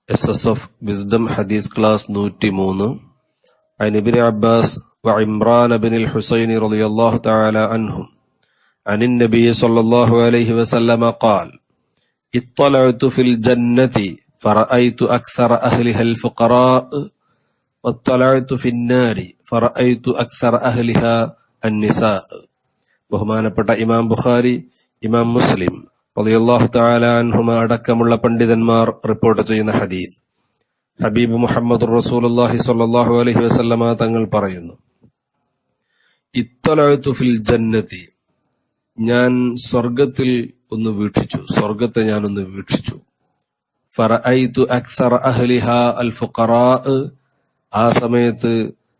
SSF Wisdom Hadith Class 103 عن ابن عباس وعمران بن الحسين رضي الله تعالى عنهم عن النبي صلى الله عليه وسلم قال اطلعت في الجنة فرأيت أكثر أهلها الفقراء واطلعت في النار فرأيت أكثر أهلها النساء. ബഹുമാനപ്പെട്ട ഇമാം ബുഖാരി, ഇമാം മുസ്ലിം റളിയല്ലാഹു തആല അൻഹുമ അടക്കമുള്ള പണ്ഡിതന്മാർ റിപ്പോർട്ട് ചെയ്യുന്ന ഹദീസ്. ഹബീബ് മുഹമ്മദ് റസൂലുള്ളാഹി സ്വല്ലല്ലാഹു അലൈഹി വസല്ലമ തങ്ങൾ പറയുന്നു, ഇത്തലഅതു ഫിൽ ജന്നതി, ഞാൻ സ്വർഗത്തിൽ ഒന്ന് വീക്ഷിച്ചു, സ്വർഗത്തെ ഞാൻ ഒന്ന് വീക്ഷിച്ചു. ഫറഅയ്തു അക്സറ അഹ്ലിഹാ അൽ ഫുഖറാ, ആ സമയത്ത്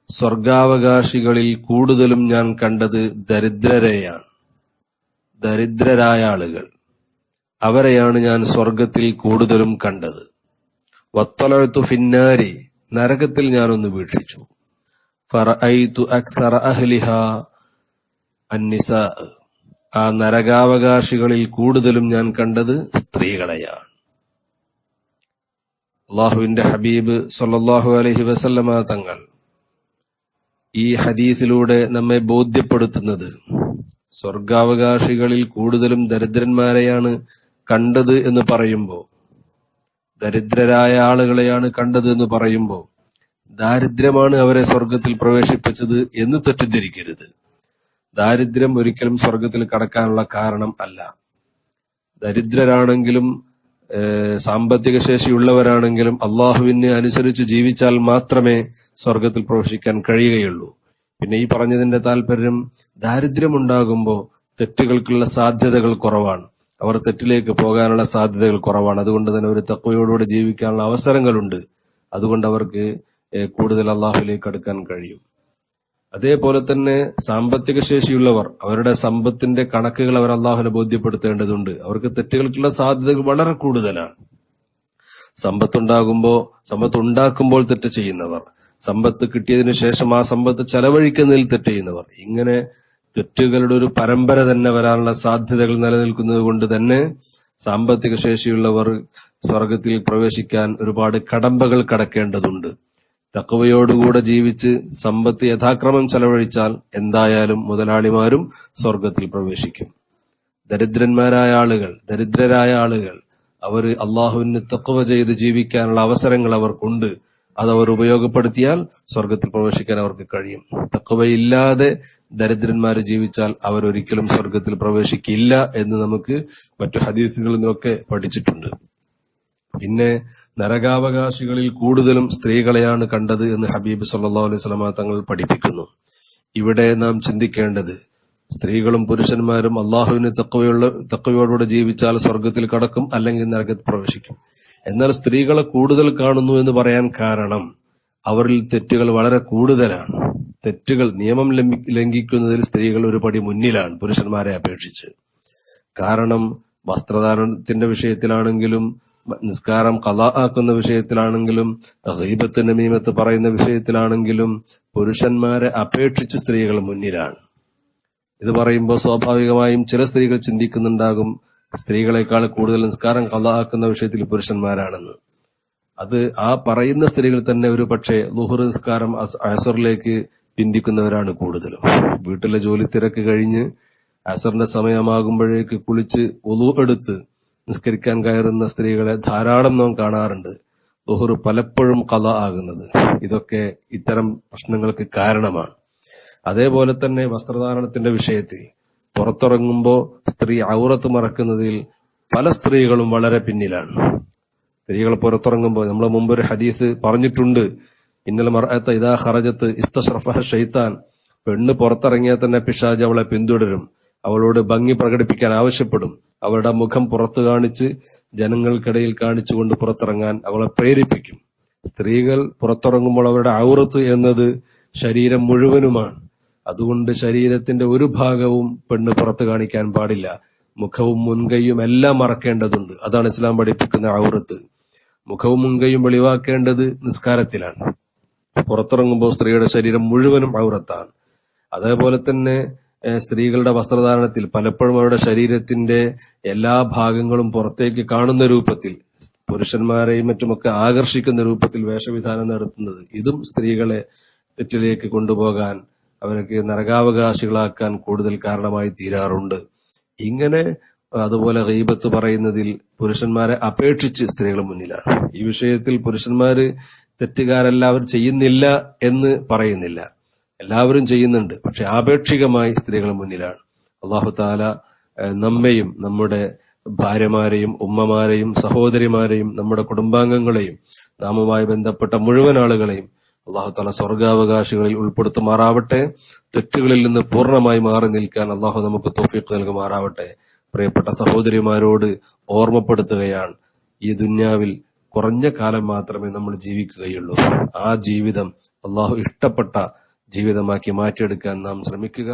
സ്വർഗാവകാശികളിൽ കൂടുതലും ഞാൻ കണ്ടത് ദരിദ്രരെയാണ്, ദരിദ്രരായ ആളുകൾ, അവരെയാണ് ഞാൻ സ്വർഗത്തിൽ കൂടുതലും കണ്ടത്. വത്തലഅതു ഫിന്നാരി, നരകത്തിൽ ഞാനൊന്ന് വീക്ഷിച്ചു. ഫറഅയ്തു അക്സറ അഹ്ലിഹാ അന്നിസാ, ആ നരകാവകാശികളിൽ കൂടുതലും ഞാൻ കണ്ടത് സ്ത്രീകളെയാണ്. അല്ലാഹുവിന്റെ ഹബീബ് സല്ലല്ലാഹു അലൈഹി വസല്ലമ തങ്ങൾ ഈ ഹദീസിലൂടെ നമ്മെ ബോധ്യപ്പെടുത്തുന്നത് സ്വർഗാവകാശികളിൽ കൂടുതലും ദരിദ്രന്മാരെയാണ് കണ്ടത് എന്ന് പറയുമ്പോൾ, ദരിദ്രരായ ആളുകളെയാണ് കണ്ടത് എന്ന് പറയുമ്പോൾ, ദാരിദ്ര്യമാണ് അവരെ സ്വർഗത്തിൽ പ്രവേശിപ്പിച്ചത് എന്ന് തെറ്റിദ്ധരിക്കരുത്. ദാരിദ്ര്യം ഒരിക്കലും സ്വർഗത്തിൽ കടക്കാനുള്ള കാരണം അല്ല. ദരിദ്രരാണെങ്കിലും സാമ്പത്തിക ശേഷിയുള്ളവരാണെങ്കിലും അള്ളാഹുവിനെ അനുസരിച്ച് ജീവിച്ചാൽ മാത്രമേ സ്വർഗത്തിൽ പ്രവേശിക്കാൻ കഴിയുകയുള്ളൂ. പിന്നെ ഈ പറഞ്ഞതിന്റെ താല്പര്യം, ദാരിദ്ര്യമുണ്ടാകുമ്പോൾ തെറ്റുകൾക്കുള്ള സാധ്യതകൾ കുറവാണ്, അവർ തെറ്റിലേക്ക് പോകാനുള്ള സാധ്യതകൾ കുറവാണ്. അതുകൊണ്ട് തന്നെ ഒരു തഖ്വയോടുകൂടി ജീവിക്കാനുള്ള അവസരങ്ങളുണ്ട്. അതുകൊണ്ട് അവർക്ക് കൂടുതൽ അള്ളാഹുവിലേക്ക് അടുക്കാൻ കഴിയും. അതേപോലെ തന്നെ സാമ്പത്തിക ശേഷിയുള്ളവർ, അവരുടെ സമ്പത്തിന്റെ കണക്കുകൾ അവർ അള്ളാഹുവിനെ ബോധ്യപ്പെടുത്തേണ്ടതുണ്ട്. അവർക്ക് തെറ്റുകൾക്കുള്ള സാധ്യതകൾ വളരെ കൂടുതലാണ്. സമ്പത്തുണ്ടാക്കുമ്പോൾ തെറ്റ് ചെയ്യുന്നവർ, സമ്പത്ത് കിട്ടിയതിനു ശേഷം ആ സമ്പത്ത് ചെലവഴിക്കുന്നതിൽ തെറ്റ് ചെയ്യുന്നവർ, ഇങ്ങനെ തെറ്റുകളുടെ ഒരു പരമ്പര തന്നെ വരാനുള്ള സാധ്യതകൾ നിലനിൽക്കുന്നത് കൊണ്ട് തന്നെ സാമ്പത്തിക ശേഷിയുള്ളവർ സ്വർഗത്തിൽ പ്രവേശിക്കാൻ ഒരുപാട് കടമ്പകൾ കടക്കേണ്ടതുണ്ട്. തഖ്വയോടുകൂടെ ജീവിച്ച് സമ്പത്ത് യഥാക്രമം ചെലവഴിച്ചാൽ എന്തായാലും മുതലാളിമാരും സ്വർഗത്തിൽ പ്രവേശിക്കും. ദരിദ്രരായ ആളുകൾ അവർ അള്ളാഹുവിന് തഖ്വ ചെയ്ത് ജീവിക്കാനുള്ള അവസരങ്ങൾ അവർക്കുണ്ട്. അതവർ ഉപയോഗപ്പെടുത്തിയാൽ സ്വർഗത്തിൽ പ്രവേശിക്കാൻ അവർക്ക് കഴിയും. തഖ്വയില്ലാതെ ദരിദ്രന്മാര് ജീവിച്ചാൽ അവരൊരിക്കലും സ്വർഗത്തിൽ പ്രവേശിക്കില്ല എന്ന് നമുക്ക് മറ്റു ഹദീസുകളിൽ നിന്നൊക്കെ പഠിച്ചിട്ടുണ്ട്. പിന്നെ നരകാവകാശികളിൽ കൂടുതലും സ്ത്രീകളെയാണ് കണ്ടത് എന്ന് ഹബീബ് സല്ലല്ലാഹു അലൈഹി വസല്ലം തങ്ങൾ പഠിപ്പിക്കുന്നു. ഇവിടെ നാം ചിന്തിക്കേണ്ടത്, സ്ത്രീകളും പുരുഷന്മാരും അള്ളാഹുവിന് തഖ്വയോടുകൂടെ ജീവിച്ചാൽ സ്വർഗത്തിൽ കടക്കും, അല്ലെങ്കിൽ നരകത്തിൽ പ്രവേശിക്കും. എന്നാൽ സ്ത്രീകളെ കൂടുതൽ കാണുന്നു എന്ന് പറയാൻ കാരണം അവരിൽ തെറ്റുകൾ വളരെ കൂടുതലാണ്. തെറ്റുകൾ, നിയമം ലംഘിക്കുന്നതിൽ സ്ത്രീകൾ ഒരു പടി മുന്നിലാണ് പുരുഷന്മാരെ അപേക്ഷിച്ച്. കാരണം വസ്ത്രധാരണത്തിന്റെ വിഷയത്തിലാണെങ്കിലും, നിസ്കാരം ഖളാ ആക്കുന്ന വിഷയത്തിലാണെങ്കിലും, ഗീബത്ത് നമീമത്ത് പറയുന്ന വിഷയത്തിലാണെങ്കിലും പുരുഷന്മാരെ അപേക്ഷിച്ച് സ്ത്രീകൾ മുന്നിലാണ്. ഇത് പറയുമ്പോൾ സ്വാഭാവികമായും ചില സ്ത്രീകൾ ചിന്തിക്കുന്നുണ്ടാകും, സ്ത്രീകളെക്കാൾ കൂടുതൽ നിസ്കാരം ഖളാ ആക്കുന്ന വിഷയത്തിൽ പുരുഷന്മാരാണെന്ന്. അത് ആ പറയുന്ന സ്ത്രീകൾ തന്നെ ഒരു പക്ഷേ ളുഹ്ർ നിസ്കാരം അസറിലേക്ക് പിന്തിക്കുന്നവരാണ് കൂടുതലും. വീട്ടിലെ ജോലി തിരക്ക് കഴിഞ്ഞ് അസറിന്റെ സമയമാകുമ്പോഴേക്ക് കുളിച്ച് വുളു എടുത്ത് നിസ്കരിക്കാൻ കയറുന്ന സ്ത്രീകളെ ധാരാളം നാം കാണാറുണ്ട്. ളുഹ്ർ പലപ്പോഴും ഖളാ ആകുന്നത് ഇതൊക്കെ ഇത്തരം പ്രശ്നങ്ങൾക്ക് കാരണമാണ്. അതേപോലെ തന്നെ വസ്ത്രധാരണത്തിന്റെ വിഷയത്തിൽ പുറത്തിറങ്ങുമ്പോൾ സ്ത്രീ ഔറത്ത് മറക്കുന്നതിൽ പല സ്ത്രീകളും വളരെ പിന്നിലാണ്. സ്ത്രീകൾ പുറത്തിറങ്ങുമ്പോൾ, നമ്മൾ മുമ്പൊരു ഹദീസ് പറഞ്ഞിട്ടുണ്ട്, ഇന്നൽ മർഅത ഇദാ ഖറജത്ത് ഇസ്തശ്റഫഹ ശൈത്താൻ, പെണ്ണ് പുറത്തിറങ്ങിയാൽ തന്നെ പിശാച് അവളെ പിന്തുടരും, അവളോട് ഭംഗി പ്രകടിപ്പിക്കാൻ ആവശ്യപ്പെടും, അവളുടെ മുഖം പുറത്തു കാണിച്ച് ജനങ്ങൾക്കിടയിൽ കാണിച്ചുകൊണ്ട് പുറത്തിറങ്ങാൻ അവളെ പ്രേരിപ്പിക്കും. സ്ത്രീകൾ പുറത്തിറങ്ങുമ്പോൾ അവരുടെ ഔറത്ത് എന്നത് ശരീരം മുഴുവനുമാണ്. അതുകൊണ്ട് ശരീരത്തിന്റെ ഒരു ഭാഗവും പെണ്ണ് പുറത്തു കാണിക്കാൻ പാടില്ല. മുഖവും മുൻകൈയും എല്ലാം മറക്കേണ്ടതുണ്ട്. അതാണ് ഇസ്ലാം പഠിപ്പിക്കുന്ന ഔറത്ത്. മുഖവും മുൻകൈയും വെളിവാക്കേണ്ടത് നിസ്കാരത്തിലാണ്. പുറത്തിറങ്ങുമ്പോൾ സ്ത്രീയുടെ ശരീരം മുഴുവനും ഔറത്താണ്. അതേപോലെ തന്നെ സ്ത്രീകളുടെ വസ്ത്രധാരണത്തിൽ പലപ്പോഴും അവരുടെ ശരീരത്തിന്റെ എല്ലാ ഭാഗങ്ങളും പുറത്തേക്ക് കാണുന്ന രൂപത്തിൽ, പുരുഷന്മാരെയും മറ്റുമൊക്കെ ആകർഷിക്കുന്ന രൂപത്തിൽ വേഷവിധാനം നടത്തുന്നത്, ഇതും സ്ത്രീകളെ തെറ്റിലേക്ക് കൊണ്ടുപോകാൻ, അവർക്ക് നരകാവകാശികളാക്കാൻ കൂടുതൽ കാരണമായി തീരാറുണ്ട്. ഇങ്ങനെ അതുപോലെ ഗീബത്ത് പറയുന്നതിൽ പുരുഷന്മാരെ അപേക്ഷിച്ച് സ്ത്രീകൾ മുന്നിലാണ്. ഈ വിഷയത്തിൽ പുരുഷന്മാര് തെറ്റുകാരെല്ലാവരും ചെയ്യുന്നില്ല എന്ന് പറയുന്നില്ല, എല്ലാവരും ചെയ്യുന്നുണ്ട്. പക്ഷെ ആപേക്ഷികമായി സ്ത്രീകൾ മുന്നിലാണ്. അല്ലാഹു തആല നമ്മെയും നമ്മുടെ ഭാര്യമാരെയും ഉമ്മമാരെയും സഹോദരിമാരെയും നമ്മുടെ കുടുംബാംഗങ്ങളെയും നാമുമായി ബന്ധപ്പെട്ട മുഴുവൻ ആളുകളെയും അല്ലാഹു തആല സ്വർഗാവകാശികളിൽ ഉൾപ്പെടുത്തുമാറാവട്ടെ. തെറ്റുകളിൽ നിന്ന് പൂർണ്ണമായി മാറി നിൽക്കാൻ അല്ലാഹു നമുക്ക് തൗഫീഖ് നൽകുമാറാവട്ടെ. പ്രിയപ്പെട്ട സഹോദരിമാരോട് ഓർമ്മപ്പെടുത്തുകയാണ്, ഈ ദുന്യാവിൽ കുറഞ്ഞ കാലം മാത്രമേ നമ്മൾ ജീവിക്കുകയുള്ളൂ. ആ ജീവിതം അല്ലാഹു ഇഷ്ടപ്പെട്ട ജീവിതമാക്കി മാറ്റിയെടുക്കാൻ നാം ശ്രമിക്കുക.